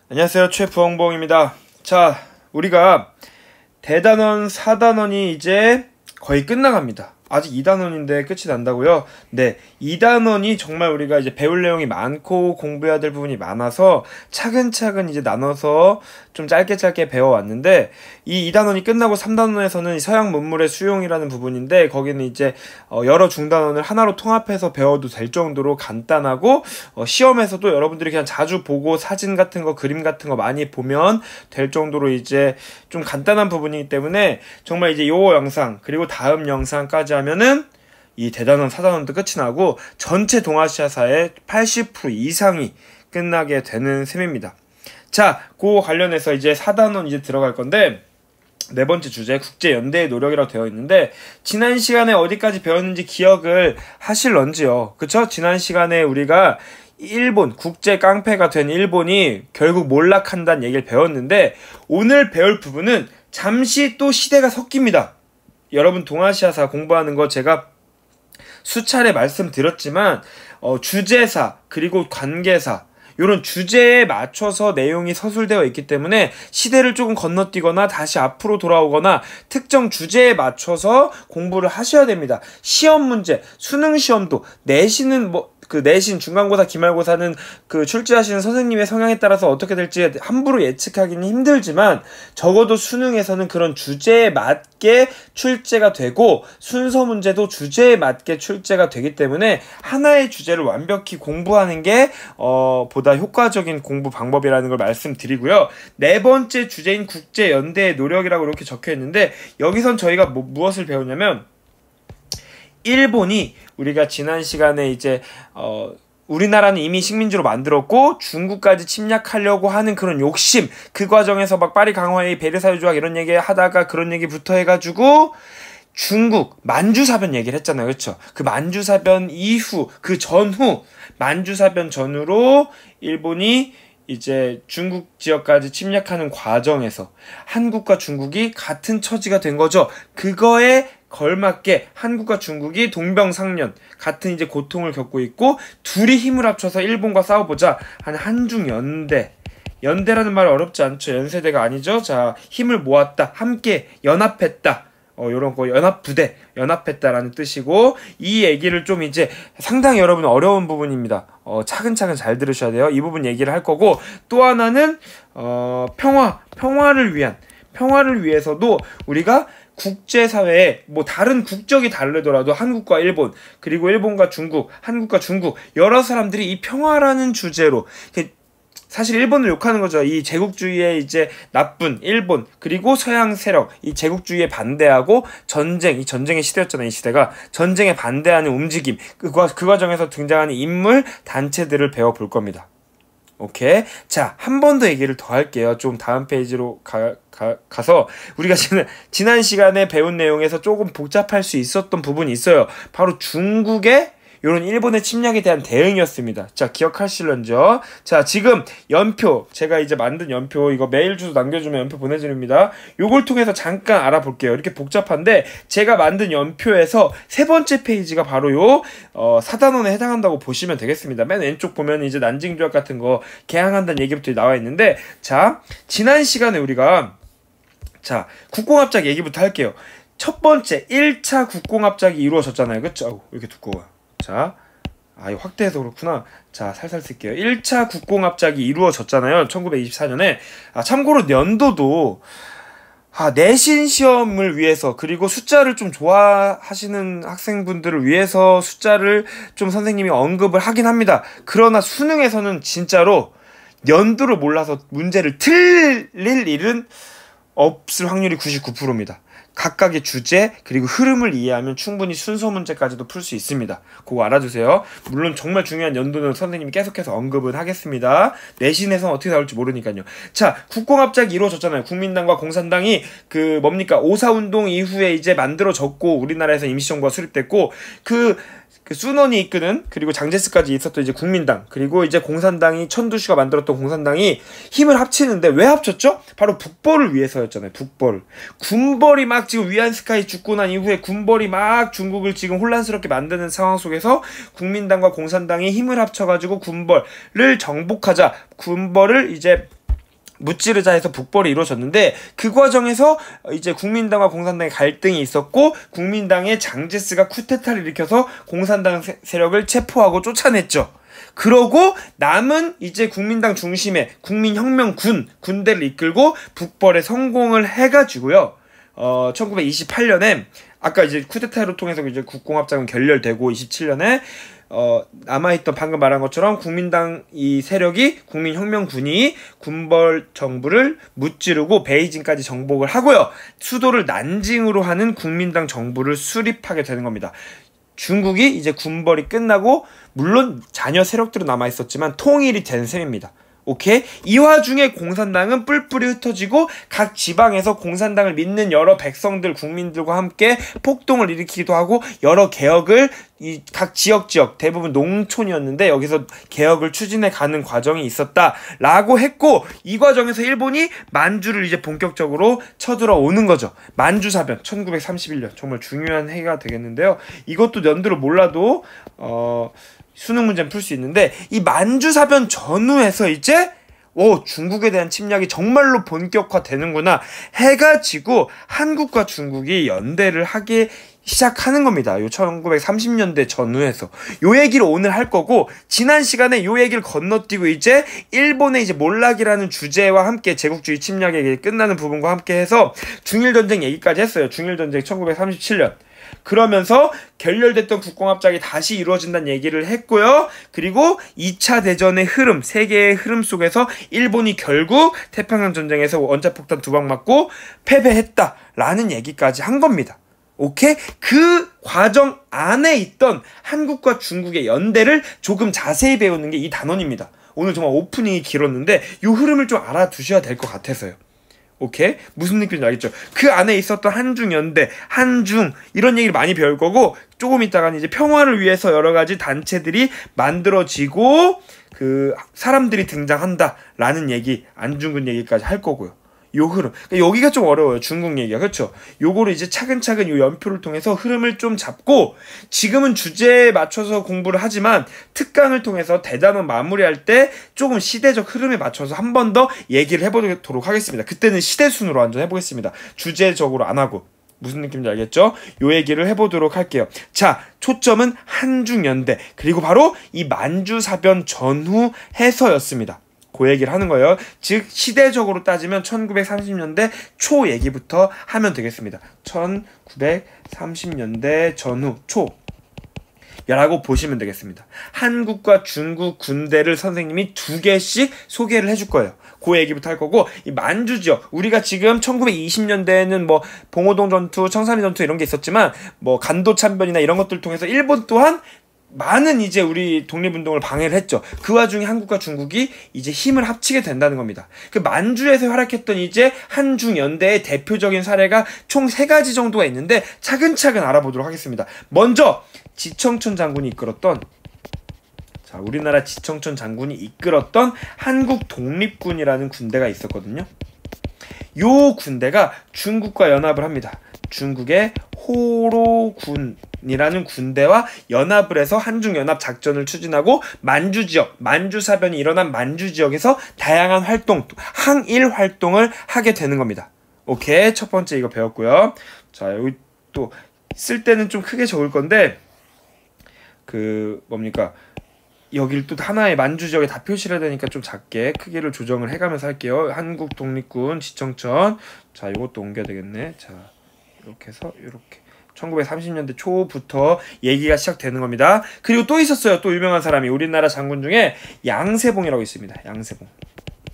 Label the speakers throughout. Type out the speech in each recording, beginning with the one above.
Speaker 1: 안녕하세요. 최부엉봉입니다. 자, 우리가 대단원 4단원이 이제 거의 끝나갑니다. 아직 2단원인데 끝이 난다고요? 네, 2단원이 정말 우리가 이제 배울 내용이 많고 공부해야 될 부분이 많아서 차근차근 이제 나눠서 좀 짧게 배워왔는데, 이 2단원이 끝나고 3단원에서는 서양 문물의 수용이라는 부분인데, 거기는 이제 여러 중단원을 하나로 통합해서 배워도 될 정도로 간단하고, 시험에서도 여러분들이 그냥 자주 보고 사진 같은 거, 그림 같은 거 많이 보면 될 정도로 이제 좀 간단한 부분이기 때문에, 정말 이제 요 영상 그리고 다음 영상까지 하면은 이 대단원 4단원도 끝이 나고 전체 동아시아사의 80% 이상이 끝나게 되는 셈입니다. 자, 그거 관련해서 이제 4단원 이제 들어갈 건데, 네 번째 주제 국제연대의 노력이라고 되어 있는데, 지난 시간에 어디까지 배웠는지 기억을 하실런지요? 그쵸? 지난 시간에 우리가 일본, 국제 깡패가 된 일본이 결국 몰락한다는 얘기를 배웠는데, 오늘 배울 부분은 잠시 또 시대가 섞입니다. 여러분 동아시아사 공부하는 거 제가 수차례 말씀드렸지만, 주제사 그리고 관계사 요런 주제에 맞춰서 내용이 서술되어 있기 때문에 시대를 조금 건너뛰거나 다시 앞으로 돌아오거나 특정 주제에 맞춰서 공부를 하셔야 됩니다. 시험 문제, 수능 시험도, 내신은 내신, 중간고사, 기말고사는 출제하시는 선생님의 성향에 따라서 어떻게 될지 함부로 예측하기는 힘들지만, 적어도 수능에서는 그런 주제에 맞게 출제가 되고 순서 문제도 주제에 맞게 출제가 되기 때문에 하나의 주제를 완벽히 공부하는 게 보다 효과적인 공부 방법이라는 걸 말씀드리고요. 네 번째 주제인 국제연대의 노력이라고 이렇게 적혀 있는데, 여기선 저희가 무엇을 배우냐면, 일본이 우리가 지난 시간에 이제 우리나라는 이미 식민지로 만들었고 중국까지 침략하려고 하는 그런 욕심, 그 과정에서 막 파리 강화회의, 베르사유 조약 이런 얘기 하다가 그런 얘기부터 해가지고 중국 만주사변 얘기를 했잖아요. 그렇죠? 그 만주사변 이후, 그 전후, 만주사변 전후로 일본이 이제 중국 지역까지 침략하는 과정에서 한국과 중국이 같은 처지가 된 거죠. 그거에 걸맞게 한국과 중국이 동병상련, 같은 이제 고통을 겪고 있고, 둘이 힘을 합쳐서 일본과 싸워보자 하는 한중연대. 연대라는 말 어렵지 않죠? 연세대가 아니죠? 자, 힘을 모았다, 함께 연합했다, 요런 거 연합부대, 연합했다라는 뜻이고, 이 얘기를 좀 이제 상당히 여러분 어려운 부분입니다. 차근차근 잘 들으셔야 돼요. 이 부분 얘기를 할 거고, 또 하나는 평화를 위해서도 우리가 국제사회에 다른 국적이 다르더라도 한국과 일본, 그리고 일본과 중국, 한국과 중국, 여러 사람들이 이 평화라는 주제로, 사실 일본을 욕하는 거죠. 이 제국주의의 이제 나쁜 일본, 그리고 서양 세력, 이 제국주의에 반대하고 이 전쟁의 시대였잖아요. 이 시대가 전쟁에 반대하는 움직임, 그 과정에서 등장하는 인물, 단체들을 배워볼 겁니다. 오케이. 자, 한 번 더 얘기를 더 할게요. 좀 다음 페이지로 가서 우리가 지난 시간에 배운 내용에서 조금 복잡할 수 있었던 부분이 있어요. 바로 중국의 요런 일본의 침략에 대한 대응이었습니다. 자, 기억하실런죠? 자, 지금 연표, 제가 이제 만든 연표, 이거 메일 주소 남겨주면 연표 보내드립니다. 요걸 통해서 잠깐 알아볼게요. 이렇게 복잡한데, 제가 만든 연표에서 세 번째 페이지가 바로 요 4단원에 해당한다고 보시면 되겠습니다. 맨 왼쪽 보면 이제 난징조약 같은 거 개항한다는 얘기부터 나와 있는데, 자, 지난 시간에 우리가 국공합작 얘기부터 할게요. 첫 번째 1차 국공합작이 이루어졌잖아요. 그쵸? 이렇게 두꺼워요. 자, 이거 확대해서 그렇구나. 자, 살살 쓸게요. 1차 국공합작이 이루어졌잖아요. 1924년에. 참고로 연도도, 내신 시험을 위해서, 그리고 숫자를 좀 좋아하시는 학생분들을 위해서 숫자를 좀 선생님이 언급을 하긴 합니다. 그러나 수능에서는 진짜로 연도를 몰라서 문제를 틀릴 일은 없을 확률이 99%입니다. 각각의 주제 그리고 흐름을 이해하면 충분히 순서 문제까지도 풀 수 있습니다. 그거 알아두세요. 물론 정말 중요한 연도는 선생님이 계속해서 언급은 하겠습니다. 내신에서는 어떻게 나올지 모르니까요. 자, 국공합작이 이루어졌잖아요. 국민당과 공산당이 오사운동 이후에 이제 만들어졌고, 우리나라에서 임시정부가 수립됐고, 그 순원이 이끄는, 그리고 장제스까지 있었던 이제 국민당, 그리고 이제 공산당이, 천두시가 만들었던 공산당이 힘을 합치는데, 왜 합쳤죠? 바로 북벌을 위해서였잖아요. 북벌. 군벌이 막 지금 위안스카이 죽고 난 이후에 군벌이 막 중국을 지금 혼란스럽게 만드는 상황 속에서 국민당과 공산당이 힘을 합쳐가지고 군벌을 정복하자, 군벌을 이제 무찌르자 해서 북벌이 이루어졌는데 그 과정에서 이제 국민당과 공산당의 갈등이 있었고 군민당의 장제스가 쿠데타를 일으켜서 공산당 세력을 체포하고 쫓아냈죠. 그러고 남은 이제 국민당 중심의 국민혁명군 군대를 이끌고 북벌에 성공을 해가지고요. 1928년에 아까 이제 쿠데타를 통해서 이제 국공합작은 결렬되고 27년에 남아있던 방금 말한 것처럼 국민당 이 세력이 국민혁명군이 군벌 정부를 무찌르고 베이징까지 정복을 하고요. 수도를 난징으로 하는 국민당 정부를 수립하게 되는 겁니다. 중국이 이제 군벌이 끝나고 물론 잔여 세력들은 남아있었지만 통일이 된 셈입니다. 오케이? 이 와중에 공산당은 뿔뿔이 흩어지고 각 지방에서 공산당을 믿는 여러 백성들, 국민들과 함께 폭동을 일으키기도 하고 여러 개혁을 이 각 지역 대부분 농촌이었는데 여기서 개혁을 추진해 가는 과정이 있었다라고 했고 이 과정에서 일본이 만주를 이제 본격적으로 쳐들어오는 거죠. 만주사변 1931년 정말 중요한 해가 되겠는데요. 이것도 연도를 몰라도 수능 문제는 풀 수 있는데 이 만주사변 전후에서 이제 중국에 대한 침략이 정말로 본격화되는구나 해가지고 한국과 중국이 연대를 하기 시작하는 겁니다. 요 1930년대 전후에서 요 얘기를 오늘 할 거고 지난 시간에 요 얘기를 건너뛰고 이제 일본의 이제 몰락이라는 주제와 함께 제국주의 침략의 얘기 끝나는 부분과 함께 해서 중일전쟁 얘기까지 했어요. 중일전쟁 1937년. 그러면서 결렬됐던 국공합작이 다시 이루어진다는 얘기를 했고요. 그리고 2차 대전의 흐름, 세계의 흐름 속에서 일본이 결국 태평양 전쟁에서 원자폭탄 2방 맞고 패배했다라는 얘기까지 한 겁니다. 오케이? 그 과정 안에 있던 한국과 중국의 연대를 조금 자세히 배우는 게 이 단원입니다. 오늘 정말 오프닝이 길었는데 이 흐름을 좀 알아두셔야 될 것 같아서요. 오케이? 무슨 느낌인지 알겠죠? 그 안에 있었던 한중연대, 한중 이런 얘기를 많이 배울 거고 조금 있다가는 이제 평화를 위해서 여러 가지 단체들이 만들어지고 그 사람들이 등장한다라는 얘기, 안중근 얘기까지 할 거고요. 요 흐름. 그러니까 여기가 좀 어려워요. 중국 얘기가. 그렇죠? 요거를 이제 차근차근 요 연표를 통해서 흐름을 좀 잡고 지금은 주제에 맞춰서 공부를 하지만 특강을 통해서 대단원 마무리할 때 조금 시대적 흐름에 맞춰서 한 번 더 얘기를 해보도록 하겠습니다. 그때는 시대순으로 완전 해보겠습니다. 주제적으로 안 하고. 무슨 느낌인지 알겠죠? 요 얘기를 해보도록 할게요. 자, 초점은 한중연대 그리고 바로 이 만주사변 전후 해서였습니다. 그 얘기를 하는 거예요. 즉 시대적으로 따지면 1930년대 초 얘기부터 하면 되겠습니다. 1930년대 전후 초 라고 보시면 되겠습니다. 한국과 중국 군대를 선생님이 2개씩 소개를 해줄 거예요. 그 얘기부터 할 거고 이 만주 지역 우리가 지금 1920년대에는 뭐 봉오동 전투, 청산리 전투 이런 게 있었지만 뭐 간도 참변이나 이런 것들 통해서 일본 또한 많은 이제 우리 독립운동을 방해를 했죠. 그 와중에 한국과 중국이 이제 힘을 합치게 된다는 겁니다. 그 만주에서 활약했던 이제 한중연대의 대표적인 사례가 총 3가지 정도가 있는데 차근차근 알아보도록 하겠습니다. 먼저 지청천 장군이 이끌었던 우리나라 지청천 장군이 이끌었던 한국 독립군이라는 군대가 있었거든요. 요 군대가 중국과 연합을 합니다. 중국의 호로군이라는 군대와 연합을 해서 한중연합 작전을 추진하고 만주 지역, 만주사변이 일어난 만주 지역에서 다양한 활동, 항일 활동을 하게 되는 겁니다. 오케이, 첫 번째 이거 배웠고요. 자, 여기 또 쓸 때는 좀 크게 적을 건데 여기를 또 하나의 만주 지역에 다 표시를 해야 되니까 좀 작게 크기를 조정을 해가면서 할게요. 한국 독립군 지청천. 자, 이것도 옮겨야 되겠네. 자, 이렇게 해서 이렇게 1930년대 초부터 얘기가 시작되는 겁니다. 그리고 또 있었어요. 또 유명한 사람이 우리나라 장군 중에 양세봉이라고 있습니다. 양세봉.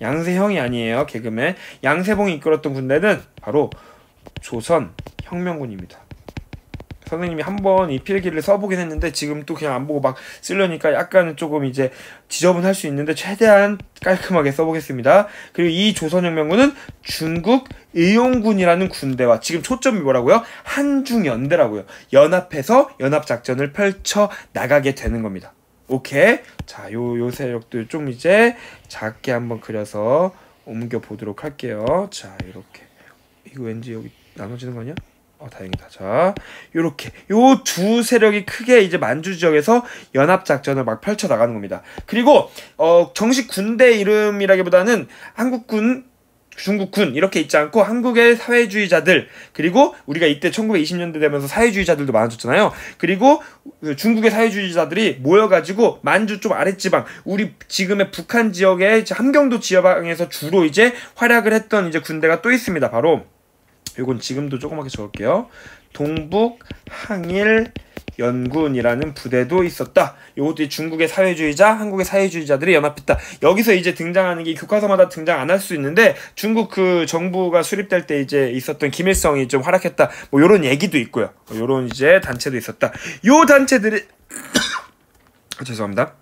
Speaker 1: 양세형이 아니에요. 개그맨. 양세봉이 이끌었던 군대는 바로 조선혁명군입니다. 선생님이 한번 이 필기를 써보긴 했는데 지금 또 그냥 안 보고 막 쓰려니까 약간은 조금 이제 지저분할 수 있는데 최대한 깔끔하게 써보겠습니다. 그리고 이 조선혁명군은 중국 의용군이라는 군대와 지금 초점이 뭐라고요? 한중연대라고요. 연합해서 연합작전을 펼쳐 나가게 되는 겁니다. 오케이? 자, 요 세력들 좀 이제 작게 한번 그려서 옮겨보도록 할게요. 자, 이렇게. 이거 왠지 여기 나눠지는 거 아니야? 다행이다. 자, 요렇게 요 두 세력이 크게 이제 만주 지역에서 연합 작전을 막 펼쳐 나가는 겁니다. 그리고 정식 군대 이름이라기보다는 한국군 중국군 이렇게 있지 않고 한국의 사회주의자들, 그리고 우리가 이때 1920년대 되면서 사회주의자들도 많아졌잖아요. 그리고 중국의 사회주의자들이 모여가지고 만주 좀 아랫지방, 우리 지금의 북한 지역의 함경도 지방에서 주로 이제 활약을 했던 이제 군대가 또 있습니다. 바로 이건 지금도 조그맣게 적을게요. 동북 항일 연군이라는 부대도 있었다. 이것도 중국의 사회주의자, 한국의 사회주의자들이 연합했다. 여기서 이제 등장하는 게 교과서마다 등장 안 할 수 있는데 중국 그 정부가 수립될 때 이제 있었던 김일성이 좀 활약했다. 뭐 요런 얘기도 있고요. 요런 이제 단체도 있었다. 요 단체들이 죄송합니다.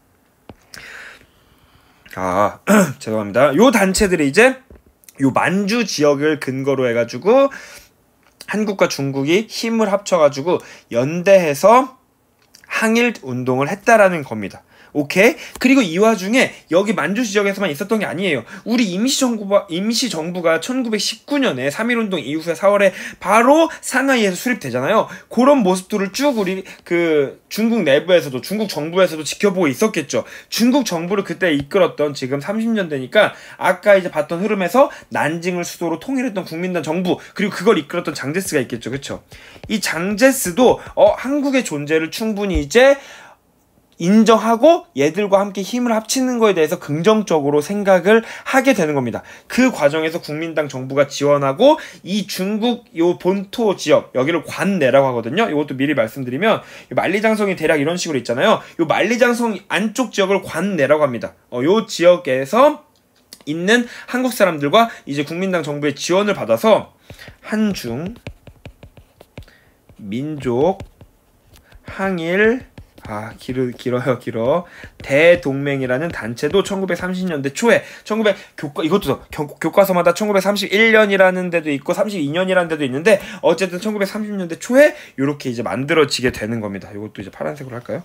Speaker 1: 죄송합니다. 요 단체들이 이제 요 만주 지역을 근거로 해가지고 한국과 중국이 힘을 합쳐가지고 연대해서 항일 운동을 했다라는 겁니다. 오케이? 그리고 이 와중에 여기 만주 지역에서만 있었던 게 아니에요. 우리 임시정부가 1919년에 3.1운동 이후에 4월에 바로 상하이에서 수립되잖아요. 그런 모습들을 쭉 우리 그 중국 내부에서도, 중국 정부에서도 지켜보고 있었겠죠. 중국 정부를 그때 이끌었던, 지금 30년 되니까 아까 이제 봤던 흐름에서 난징을 수도로 통일했던 국민당 정부, 그리고 그걸 이끌었던 장제스가 있겠죠. 그쵸? 이 장제스도 한국의 존재를 충분히 이제 인정하고 얘들과 함께 힘을 합치는 거에 대해서 긍정적으로 생각을 하게 되는 겁니다. 그 과정에서 국민당 정부가 지원하고 이 중국 요 본토 지역, 여기를 관내라고 하거든요. 이것도 미리 말씀드리면 만리장성이 대략 이런 식으로 있잖아요. 요 만리장성 안쪽 지역을 관내라고 합니다. 요 지역에서 있는 한국 사람들과 이제 국민당 정부의 지원을 받아서 한중 민족 항일 길어요. 대동맹이라는 단체도 1930년대 초에, 이것도 교과서마다 1931년이라는 데도 있고 32년이라는 데도 있는데, 어쨌든 1930년대 초에 이렇게 이제 만들어지게 되는 겁니다. 이것도 이제 파란색으로 할까요?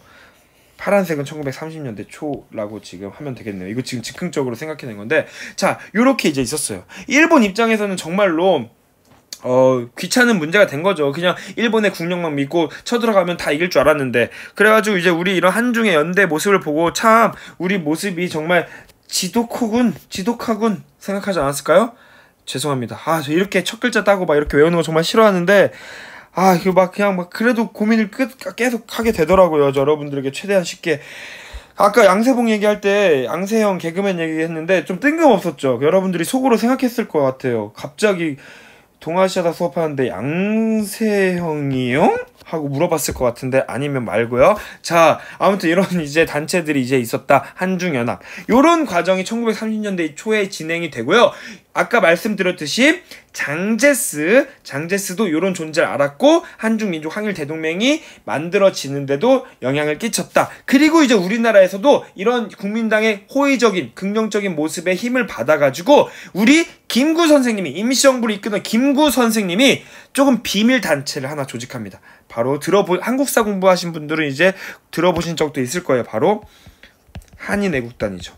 Speaker 1: 파란색은 1930년대 초라고 지금 하면 되겠네요. 이거 지금 즉흥적으로 생각해낸 건데, 자, 요렇게 이제 있었어요. 일본 입장에서는 정말로 귀찮은 문제가 된 거죠. 그냥 일본의 국력만 믿고 쳐들어가면 다 이길 줄 알았는데, 그래가지고 이제 우리 이런 한중의 연대 모습을 보고 참 우리 모습이 정말 지독하군 생각하지 않았을까요? 죄송합니다. 저 이렇게 첫 글자 따고 막 이렇게 외우는 거 정말 싫어하는데, 이거 그냥 그래도 고민을 계속 하게 되더라고요. 여러분들에게 최대한 쉽게. 아까 양세봉 얘기할 때 양세형 개그맨 얘기했는데 좀 뜬금없었죠. 여러분들이 속으로 생각했을 것 같아요. 갑자기 동아시아다 수업하는데 양세형이요? 하고 물어봤을 것 같은데, 아니면 말고요. 자, 아무튼 이런 이제 단체들이 이제 있었다. 한중연합. 요런 과정이 1930년대 초에 진행이 되고요. 아까 말씀드렸듯이 장제스도 이런 존재를 알았고 한중민족 항일 대동맹이 만들어지는데도 영향을 끼쳤다. 그리고 이제 우리나라에서도 이런 국민당의 호의적인 긍정적인 모습에 힘을 받아가지고 우리 김구 선생님이, 임시정부를 이끄는 김구 선생님이 조금 비밀 단체를 하나 조직합니다. 바로 한국사 공부하신 분들은 이제 들어보신 적도 있을 거예요. 바로 한인애국단이죠.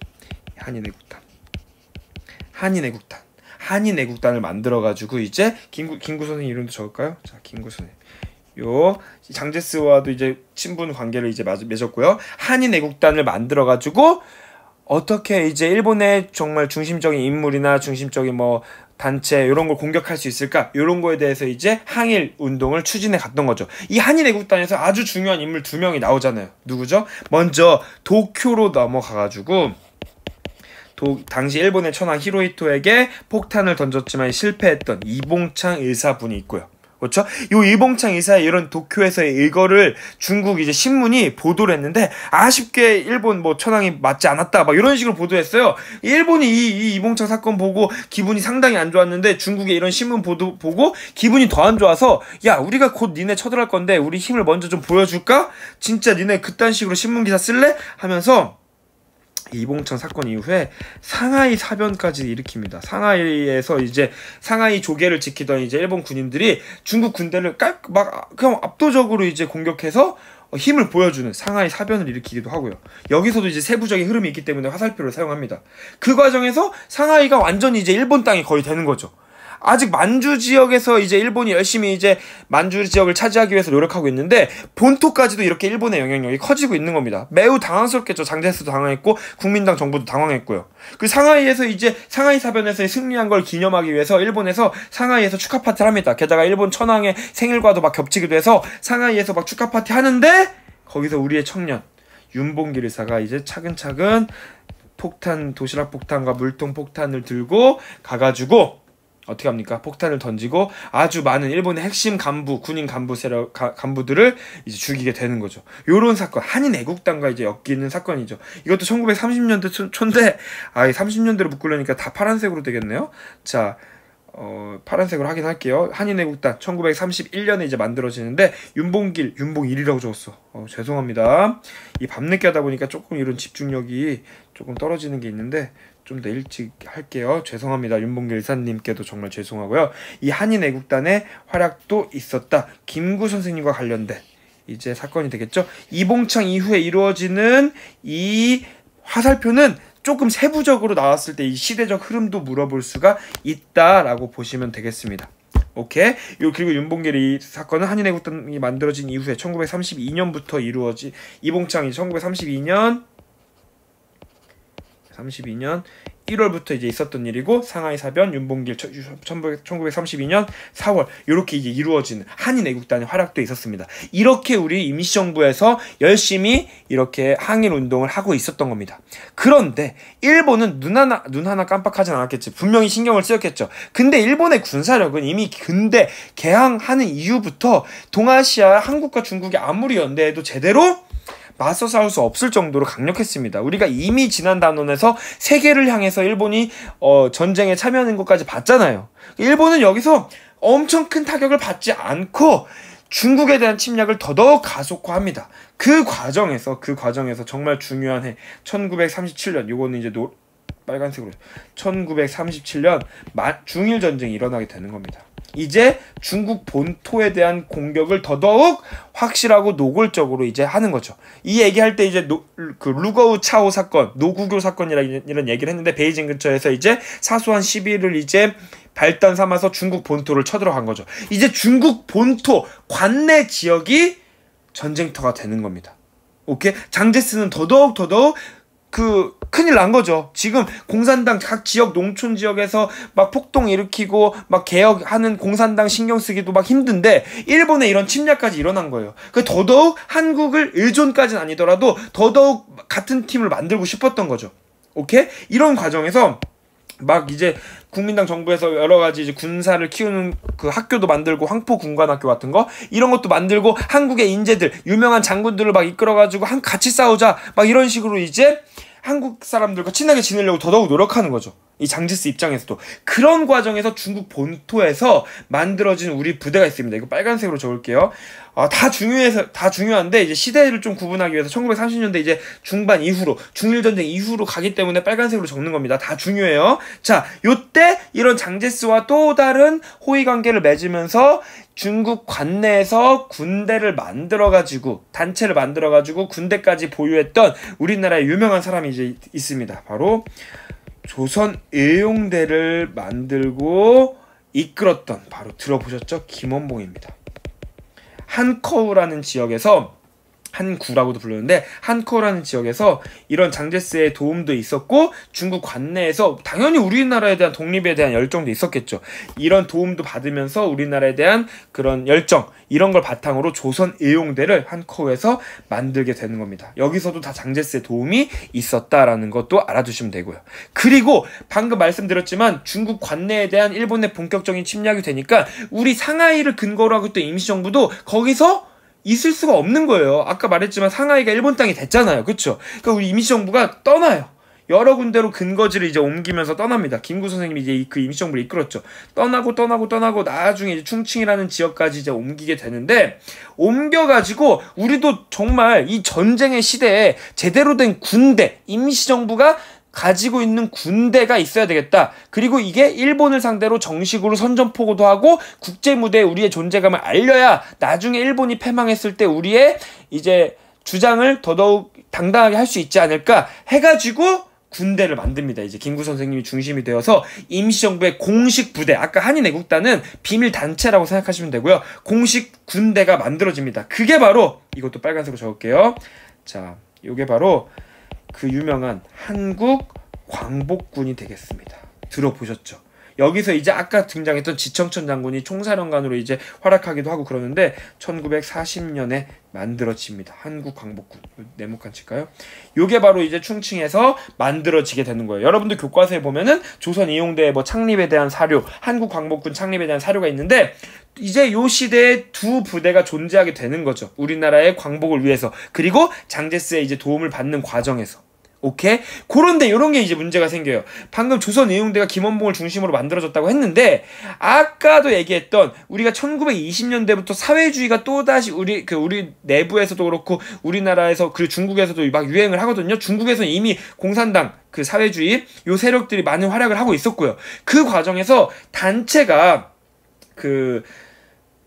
Speaker 1: 한인애국단을 만들어가지고 이제 김구 선생님 이름도 적을까요? 자, 김구 선생님. 요 장제스와도 이제 친분 관계를 이제 맺었고요. 한인애국단을 만들어가지고 어떻게 이제 일본의 정말 중심적인 인물이나 중심적인 뭐 단체 이런 걸 공격할 수 있을까? 이런 거에 대해서 이제 항일 운동을 추진해 갔던 거죠. 이 한인애국단에서 아주 중요한 인물 2명이 나오잖아요. 누구죠? 먼저 도쿄로 넘어가가지고 당시 일본의 천황 히로히토에게 폭탄을 던졌지만 실패했던 이봉창 의사분이 있고요. 그렇죠? 요 이봉창 의사의 이런 도쿄에서의 일거를 중국 이제 신문이 보도를 했는데, 아쉽게 일본 천황이 맞지 않았다 막 이런 식으로 보도했어요. 일본이 이 이봉창 사건 보고 기분이 상당히 안 좋았는데, 중국의 이런 신문 보도 보고 기분이 더 안 좋아서, 야, 우리가 곧 니네 쳐들어갈 건데 우리 힘을 먼저 좀 보여줄까? 진짜 니네 그딴 식으로 신문 기사 쓸래? 하면서 이봉창 사건 이후에 상하이 사변까지 일으킵니다. 상하이에서 이제 상하이 조계를 지키던 이제 일본 군인들이 중국 군대를 그냥 압도적으로 이제 공격해서 힘을 보여주는 상하이 사변을 일으키기도 하고요. 여기서도 이제 세부적인 흐름이 있기 때문에 화살표를 사용합니다. 그 과정에서 상하이가 완전히 이제 일본 땅이 거의 되는 거죠. 아직 만주 지역에서 이제 일본이 열심히 이제 만주 지역을 차지하기 위해서 노력하고 있는데 본토까지도 이렇게 일본의 영향력이 커지고 있는 겁니다. 매우 당황스럽겠죠. 장제스도 당황했고 국민당 정부도 당황했고요. 그 상하이에서 이제 상하이 사변에서 승리한 걸 기념하기 위해서 일본에서 상하이에서 축하 파티를 합니다. 게다가 일본 천황의 생일과도 막 겹치기도 해서 상하이에서 막 축하 파티 하는데 거기서 우리의 청년 윤봉길 의사가 이제 차근차근 폭탄, 도시락 폭탄과 물통 폭탄을 들고 가가지고 어떻게 합니까? 폭탄을 던지고 아주 많은 일본의 핵심 간부, 군인 간부 세력, 간부들을 이제 죽이게 되는 거죠. 요런 사건, 한인 애국당과 이제 엮이는 사건이죠. 이것도 1930년대 초인데, 30년대로 묶으려니까 다 파란색으로 되겠네요. 자, 파란색으로 하긴 할게요. 한인애국당 1931년에 이제 만들어지는데 윤봉일이라고 적었어. 죄송합니다. 이 밤늦게 하다 보니까 조금 이런 집중력이 조금 떨어지는 게 있는데 좀 더 일찍 할게요. 죄송합니다. 윤봉길 이사님께도 정말 죄송하고요. 이 한인애국단의 활약도 있었다. 김구 선생님과 관련된 이제 사건이 되겠죠. 이봉창 이후에 이루어지는 이 화살표는 조금 세부적으로 나왔을 때 이 시대적 흐름도 물어볼 수가 있다라고 보시면 되겠습니다. 오케이. 그리고 윤봉길 이 사건은 한인애국단이 만들어진 이후에 1932년부터 이루어진 이봉창이 1932년 1월부터 이제 있었던 일이고 상하이 사변 윤봉길 1932년 4월 이렇게 이제 이루어지는 한인 애국단의 활약도 있었습니다. 이렇게 우리 임시정부에서 열심히 이렇게 항일 운동을 하고 있었던 겁니다. 그런데 일본은 눈 하나 깜빡하진 않았겠지. 분명히 신경을 쓰였겠죠. 근데 일본의 군사력은 이미 근대 개항하는 이후부터 동아시아 한국과 중국이 아무리 연대해도 제대로 맞서 싸울 수 없을 정도로 강력했습니다. 우리가 이미 지난 단원에서 세계를 향해서 일본이 전쟁에 참여하는 것까지 봤잖아요. 일본은 여기서 엄청 큰 타격을 받지 않고 중국에 대한 침략을 더더욱 가속화합니다. 그 과정에서 정말 중요한 해 1937년 요거는 이제 빨간색으로 1937년 중일 전쟁이 일어나게 되는 겁니다. 이제 중국 본토에 대한 공격을 더더욱 확실하고 노골적으로 이제 하는 거죠. 이 얘기할 때 이제 그 루거우 차오 사건, 노구교 사건이라는 얘기를 했는데 베이징 근처에서 이제 사소한 시비를 이제 발단 삼아서 중국 본토를 쳐들어간 거죠. 이제 중국 본토 관내 지역이 전쟁터가 되는 겁니다. 오케이? 장제스는 더더욱 큰일 난 거죠. 지금 공산당 각 지역 농촌 지역에서 막 폭동 일으키고 막 개혁하는 공산당 신경 쓰기도 막 힘든데 일본의 이런 침략까지 일어난 거예요. 그 더더욱 한국을 의존까지는 아니더라도 더더욱 같은 팀을 만들고 싶었던 거죠. 오케이? 이런 과정에서 막 이제 국민당 정부에서 여러 가지 이제 군사를 키우는 그 학교도 만들고 황포 군관학교 같은 거 이런 것도 만들고 한국의 인재들 유명한 장군들을 막 이끌어가지고 같이 싸우자 막 이런 식으로 이제 한국 사람들과 친하게 지내려고 더더욱 노력하는 거죠. 이 장제스 입장에서도. 그런 과정에서 중국 본토에서 만들어진 우리 부대가 있습니다. 이거 빨간색으로 적을게요. 다 중요한데 이제 시대를 좀 구분하기 위해서 1930년대 이제 중반 이후로 중일전쟁 이후로 가기 때문에 빨간색으로 적는 겁니다. 다 중요해요. 자, 요때 이런 장제스와 또 다른 호의 관계를 맺으면서 중국 관내에서 군대를 만들어가지고 단체를 만들어가지고 군대까지 보유했던 우리나라의 유명한 사람이 이제 있습니다. 바로 조선의용대를 만들고 이끌었던 바로 들어보셨죠? 김원봉입니다. 한커우라는 지역에서 한구라고도 부르는데 한커우라는 지역에서 이런 장제스의 도움도 있었고 중국 관내에서 당연히 우리나라에 대한 독립에 대한 열정도 있었겠죠. 이런 도움도 받으면서 우리나라에 대한 그런 열정 이런 걸 바탕으로 조선의용대를 한커우에서 만들게 되는 겁니다. 여기서도 다 장제스의 도움이 있었다라는 것도 알아두시면 되고요. 그리고 방금 말씀드렸지만 중국 관내에 대한 일본의 본격적인 침략이 되니까 우리 상하이를 근거로 하고 있던 임시정부도 거기서 있을 수가 없는 거예요. 아까 말했지만 상하이가 일본 땅이 됐잖아요. 그쵸? 그러니까 우리 임시정부가 떠나요. 여러 군데로 근거지를 이제 옮기면서 떠납니다. 김구 선생님이 이제 그 임시정부를 이끌었죠. 떠나고 나중에 이제 충칭이라는 지역까지 이제 옮기게 되는데 옮겨가지고 우리도 정말 이 전쟁의 시대에 제대로 된 군대, 임시정부가 가지고 있는 군대가 있어야 되겠다. 그리고 이게 일본을 상대로 정식으로 선전포고도 하고 국제 무대에 우리의 존재감을 알려야 나중에 일본이 패망했을 때 우리의 이제 주장을 더더욱 당당하게 할 수 있지 않을까 해가지고 군대를 만듭니다. 이제 김구 선생님이 중심이 되어서 임시정부의 공식 부대, 아까 한인애국단은 비밀 단체라고 생각하시면 되고요. 공식 군대가 만들어집니다. 그게 바로, 이것도 빨간색으로 적을게요. 자, 이게 바로 그 유명한 한국 광복군이 되겠습니다. 들어보셨죠? 여기서 이제 아까 등장했던 지청천 장군이 총사령관으로 이제 활약하기도 하고 그러는데 1940년에 만들어집니다. 한국 광복군. 네모칸 칠까요? 요게 바로 이제 충칭에서 만들어지게 되는 거예요. 여러분들 교과서에 보면은 조선 이용대 뭐 창립에 대한 사료, 한국 광복군 창립에 대한 사료가 있는데 이제 요 시대에 두 부대가 존재하게 되는 거죠. 우리나라의 광복을 위해서. 그리고 장제스의 이제 도움을 받는 과정에서. 오케이? 그런데 요런 게 이제 문제가 생겨요. 방금 조선의용대가 김원봉을 중심으로 만들어졌다고 했는데 아까도 얘기했던 우리가 1920년대부터 사회주의가 또다시 우리 내부에서도 그렇고 우리나라에서 그리고 중국에서도 막 유행을 하거든요. 중국에서는 이미 공산당 그 사회주의 요 세력들이 많은 활약을 하고 있었고요. 그 과정에서 단체가 그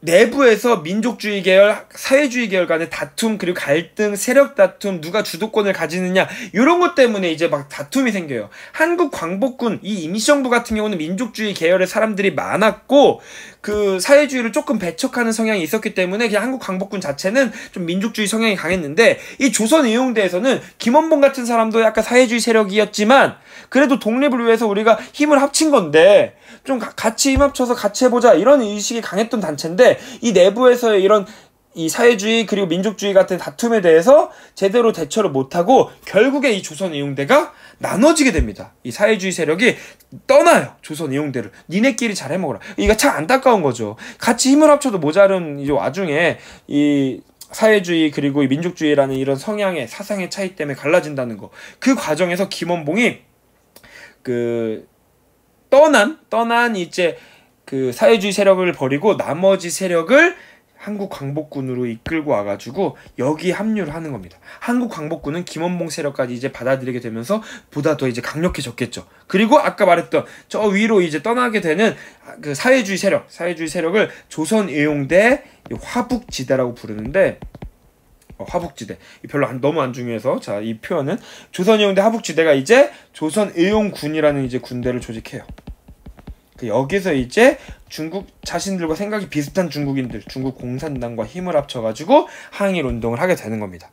Speaker 1: 내부에서 민족주의 계열, 사회주의 계열 간의 다툼, 그리고 갈등, 세력 다툼, 누가 주도권을 가지느냐 이런 것 때문에 이제 막 다툼이 생겨요. 한국 광복군, 이 임시정부 같은 경우는 민족주의 계열의 사람들이 많았고 그 사회주의를 조금 배척하는 성향이 있었기 때문에 그냥 한국 광복군 자체는 좀 민족주의 성향이 강했는데 이 조선의용대에서는 김원봉 같은 사람도 약간 사회주의 세력이었지만 그래도 독립을 위해서 우리가 힘을 합친 건데 좀 같이 힘 합쳐서 같이 해보자 이런 의식이 강했던 단체인데 이 내부에서의 이런 이 사회주의 그리고 민족주의 같은 다툼에 대해서 제대로 대처를 못하고 결국에 이 조선의용대가 나눠지게 됩니다. 이 사회주의 세력이 떠나요. 조선의용대를. 니네끼리 잘 해먹어라. 이거 참 안타까운 거죠. 같이 힘을 합쳐도 모자른 이 와중에 이 사회주의 그리고 이 민족주의라는 이런 성향의 사상의 차이 때문에 갈라진다는 거. 그 과정에서 김원봉이 떠난 이제 그 사회주의 세력을 버리고 나머지 세력을 한국 광복군으로 이끌고 와가지고 여기 합류를 하는 겁니다. 한국 광복군은 김원봉 세력까지 이제 받아들이게 되면서 보다 더 이제 강력해졌겠죠. 그리고 아까 말했던 저 위로 이제 떠나게 되는 그 사회주의 세력을 조선의용대 화북지대라고 부르는데 화북지대 별로 너무 안 중요해서 자 이 표현은 조선의용대 화북지대가 이제 조선의용군이라는 이제 군대를 조직해요. 여기서 이제 중국 자신들과 생각이 비슷한 중국인들, 중국 공산당과 힘을 합쳐가지고 항일 운동을 하게 되는 겁니다.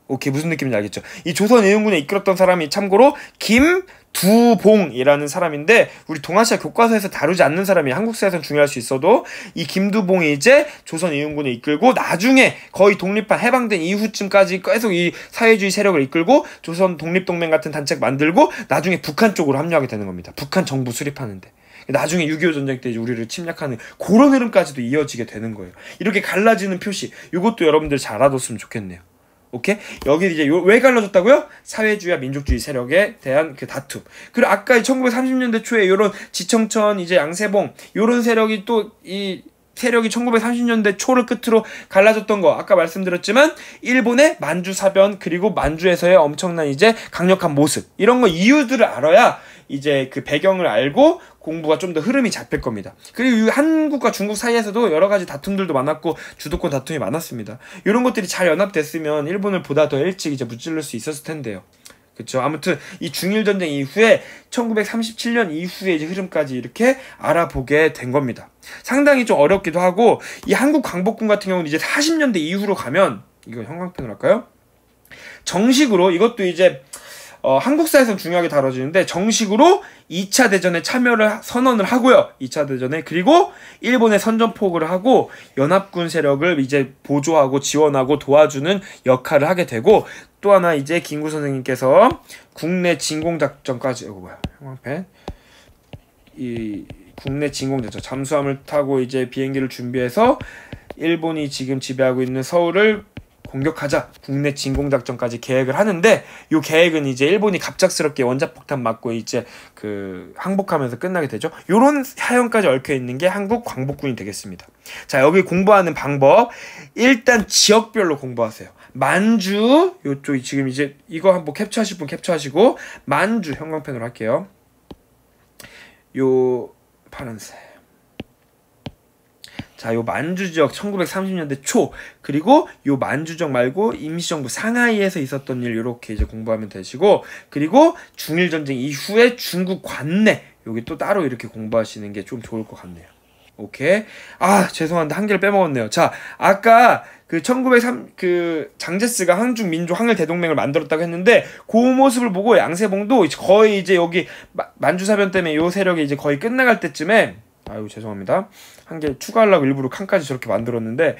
Speaker 1: 오케이, 무슨 느낌인지 알겠죠? 이 조선의용군에 이끌었던 사람이 참고로 김두봉이라는 사람인데 우리 동아시아 교과서에서 다루지 않는 사람이 한국사에서는 중요할 수 있어도 이 김두봉이 이제 조선의용군을 이끌고 나중에 거의 독립한 해방된 이후쯤까지 계속 이 사회주의 세력을 이끌고 조선 독립동맹 같은 단체를 만들고 나중에 북한 쪽으로 합류하게 되는 겁니다. 북한 정부 수립하는데. 나중에 6.25 전쟁 때 우리를 침략하는 그런 흐름까지도 이어지게 되는 거예요. 이렇게 갈라지는 표시, 이것도 여러분들 잘 알아뒀으면 좋겠네요. 오케이? 여기 이제 왜 갈라졌다고요? 사회주의와 민족주의 세력에 대한 그 다툼. 그리고 아까 1930년대 초에 이런 지청천, 이제 양세봉, 이런 세력이 또 이 세력이 1930년대 초를 끝으로 갈라졌던 거 아까 말씀드렸지만 일본의 만주 사변 그리고 만주에서의 엄청난 이제 강력한 모습 이런 거 이유들을 알아야 이제 그 배경을 알고 공부가 좀 더 흐름이 잡힐 겁니다. 그리고 한국과 중국 사이에서도 여러 가지 다툼들도 많았고 주도권 다툼이 많았습니다. 이런 것들이 잘 연합됐으면 일본을 보다 더 일찍 이제 무찌를 수 있었을 텐데요. 그쵸. 아무튼 이 중일전쟁 이후에 1937년 이후의 이제 흐름까지 이렇게 알아보게 된 겁니다. 상당히 좀 어렵기도 하고 이 한국 광복군 같은 경우는 이제 40년대 이후로 가면 이거 형광펜으로 할까요? 정식으로 이것도 이제 한국사에서는 중요하게 다뤄지는데 정식으로 2차 대전에 선언을 하고요. 2차 대전에 그리고 일본에 선전포고를 하고 연합군 세력을 이제 보조하고 지원하고 도와주는 역할을 하게 되고 또 하나 이제 김구 선생님께서 국내 진공작전까지 형광펜 이 국내 진공작전 잠수함을 타고 이제 비행기를 준비해서 일본이 지금 지배하고 있는 서울을 공격하자 국내 진공작전까지 계획을 하는데 이 계획은 이제 일본이 갑작스럽게 원자폭탄 맞고 이제 그 항복하면서 끝나게 되죠. 요런 사연까지 얽혀 있는 게 한국 광복군이 되겠습니다. 자, 여기 공부하는 방법 일단 지역별로 공부하세요. 만주 요쪽 지금 이제 이거 한번 캡처하실 분 캡처하시고 만주 형광펜으로 할게요. 요 파란색 자, 요 만주 지역 1930년대 초, 그리고 요 만주 지역 말고 임시정부 상하이에서 있었던 일 요렇게 이제 공부하면 되시고, 그리고 중일 전쟁 이후에 중국 관내 여기 또 따로 이렇게 공부하시는 게 좀 좋을 것 같네요. 오케이. 아, 죄송한데 한 개를 빼먹었네요. 자, 아까 그 1903, 그 장제스가 한중 민족 항일 대동맹을 만들었다고 했는데, 그 모습을 보고 양세봉도 거의 이제 여기 만주사변 때문에 요 세력이 이제 거의 끝나갈 때쯤에, 아유 죄송합니다, 한 개 추가하려고 일부러 칸까지 저렇게 만들었는데,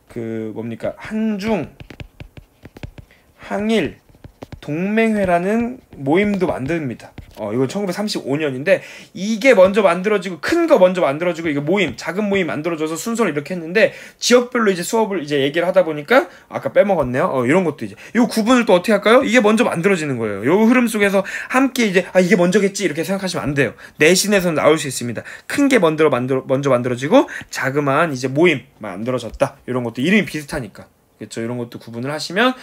Speaker 1: 그 뭡니까, 한중 항일 동맹회라는 모임도 만듭니다. 이건 1935년인데 이게 먼저 만들어지고, 큰 거 먼저 만들어지고, 이게 모임, 작은 모임 만들어져서 순서를 이렇게 했는데, 지역별로 이제 수업을 이제 얘기를 하다 보니까 아까 빼먹었네요. 이런 것도 이제 요 구분을 또 어떻게 할까요? 이게 먼저 만들어지는 거예요. 요 흐름 속에서 함께 이제 이게 먼저겠지 이렇게 생각하시면 안 돼요. 내신에서는 나올 수 있습니다. 큰 게 먼저 만들어지고 자그마한 이제 모임 만들어졌다. 이런 것도 이름이 비슷하니까, 그렇죠? 이런 것도 구분을 하시면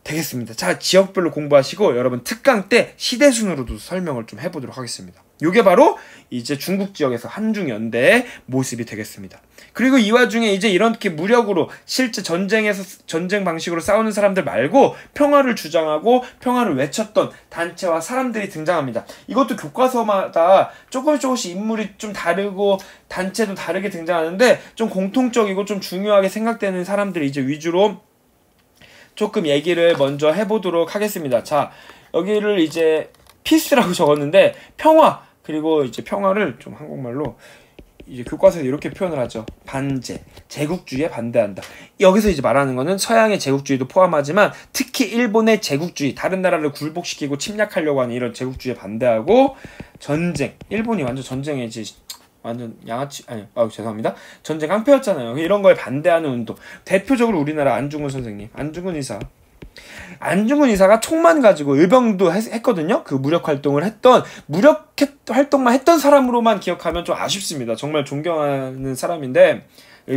Speaker 1: 되겠습니다. 자, 지역별로 공부하시고 여러분 특강 때 시대순으로도 설명을 좀 해보도록 하겠습니다. 요게 바로 이제 중국 지역에서 한중연대의 모습이 되겠습니다. 그리고 이 와중에 이제 이렇게 무력으로 실제 전쟁 방식으로 싸우는 사람들 말고 평화를 주장하고 평화를 외쳤던 단체와 사람들이 등장합니다. 이것도 교과서마다 조금씩 인물이 좀 다르고 단체도 다르게 등장하는데, 좀 공통적이고 좀 중요하게 생각되는 사람들이 이제 위주로 조금 얘기를 먼저 해보도록 하겠습니다. 자, 여기를 이제 피스라고 적었는데, 평화, 그리고 이제 평화를 좀 한국말로 이제 교과서에 이렇게 표현을 하죠. 반제, 제국주의에 반대한다. 여기서 이제 말하는 거는 서양의 제국주의도 포함하지만 특히 일본의 제국주의, 다른 나라를 굴복시키고 침략하려고 하는 이런 제국주의에 반대하고, 전쟁, 일본이 완전 전쟁에 이제 완전 양아치, 죄송합니다, 전쟁 깡패였잖아요. 이런 거에 반대하는 운동, 대표적으로 우리나라 안중근 선생님, 안중근 의사가 총만 가지고 의병도 했거든요. 그 무력 활동을 했던, 활동만 했던 사람으로만 기억하면 좀 아쉽습니다. 정말 존경하는 사람인데,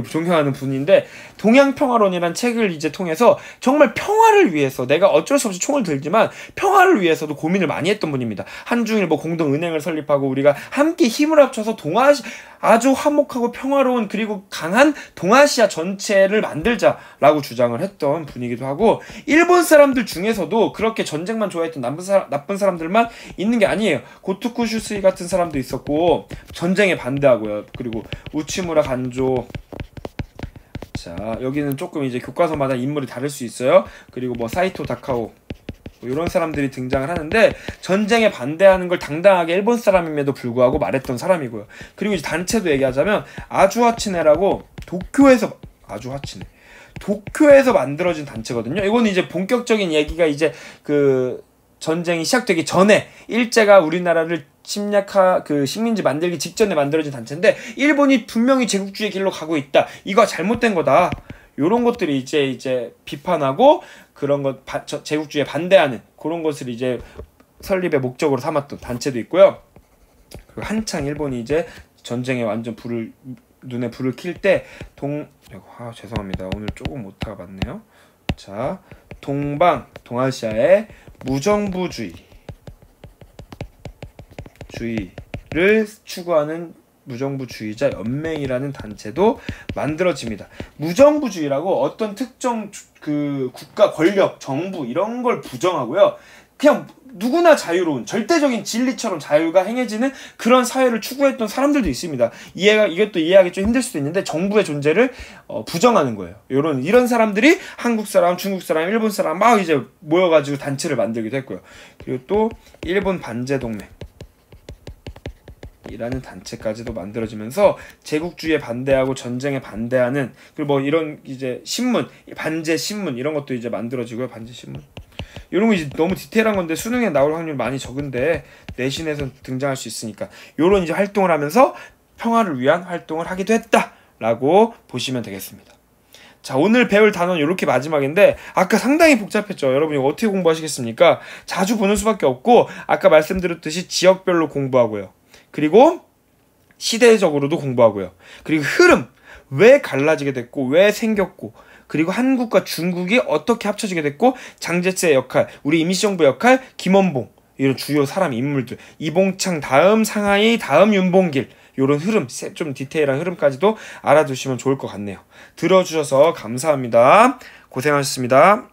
Speaker 1: 존경하는 분인데, 동양평화론이라는 책을 이제 통해서 정말 평화를 위해서, 내가 어쩔 수 없이 총을 들지만 평화를 위해서도 고민을 많이 했던 분입니다. 한중일보 공동은행을 설립하고 우리가 함께 힘을 합쳐서 아주 화목하고 평화로운 그리고 강한 동아시아 전체를 만들자라고 주장을 했던 분이기도 하고, 일본 사람들 중에서도 그렇게 전쟁만 좋아했던 나쁜 사람들만 있는 게 아니에요. 고토쿠 슈스이 같은 사람도 있었고, 전쟁에 반대하고요. 그리고 우치무라 간조, 자, 여기는 조금 이제 교과서마다 인물이 다를 수 있어요. 그리고 뭐 사이토 다카오, 이런 사람들이 등장을 하는데, 전쟁에 반대하는 걸 당당하게 일본 사람임에도 불구하고 말했던 사람이고요. 그리고 이제 단체도 얘기하자면 아주하치네라고 도쿄에서 만들어진 단체거든요. 이거는 이제 본격적인 얘기가 이제 그 전쟁이 시작되기 전에, 일제가 우리나라를 식민지 만들기 직전에 만들어진 단체인데, 일본이 분명히 제국주의 길로 가고 있다, 이거 잘못된 거다, 요런 것들이 이제 비판하고, 그런 것 제국주의에 반대하는 그런 것을 이제 설립의 목적으로 삼았던 단체도 있고요. 그리고 한창 일본이 이제 전쟁에 완전 눈에 불을 킬 때 죄송합니다, 오늘 조금 오타가 많네요. 자, 동아시아의 무정부주의를 추구하는 무정부주의자 연맹이라는 단체도 만들어집니다. 무정부주의라고 어떤 특정 그 국가 권력, 정부 이런 걸 부정하고요, 그냥 누구나 자유로운 절대적인 진리처럼 자유가 행해지는 그런 사회를 추구했던 사람들도 있습니다. 이것도 이해하기 좀 힘들 수도 있는데, 정부의 존재를 부정하는 거예요. 이런 사람들이 한국 사람, 중국 사람, 일본 사람 막 이제 모여가지고 단체를 만들기도 했고요. 그리고 또 일본 반제동맹 이라는 단체까지도 만들어지면서 제국주의에 반대하고 전쟁에 반대하는, 그리고 뭐 이런 이제 신문, 반제 신문 이런 것도 이제 만들어지고요. 반제 신문 이런 거 이제 너무 디테일한 건데 수능에 나올 확률 많이 적은데 내신에서 등장할 수 있으니까, 이런 이제 활동을 하면서 평화를 위한 활동을 하기도 했다라고 보시면 되겠습니다. 자, 오늘 배울 단어는 이렇게 마지막인데, 아까 상당히 복잡했죠. 여러분이 어떻게 공부하시겠습니까? 자주 보는 수밖에 없고, 아까 말씀드렸듯이 지역별로 공부하고요. 그리고 시대적으로도 공부하고요. 그리고 흐름, 왜 갈라지게 됐고, 왜 생겼고, 그리고 한국과 중국이 어떻게 합쳐지게 됐고, 장제스의 역할, 우리 임시정부 역할, 김원봉, 이런 주요 사람 인물들, 이봉창 다음 상하이 다음 윤봉길, 요런 흐름, 좀 디테일한 흐름까지도 알아두시면 좋을 것 같네요. 들어주셔서 감사합니다. 고생하셨습니다.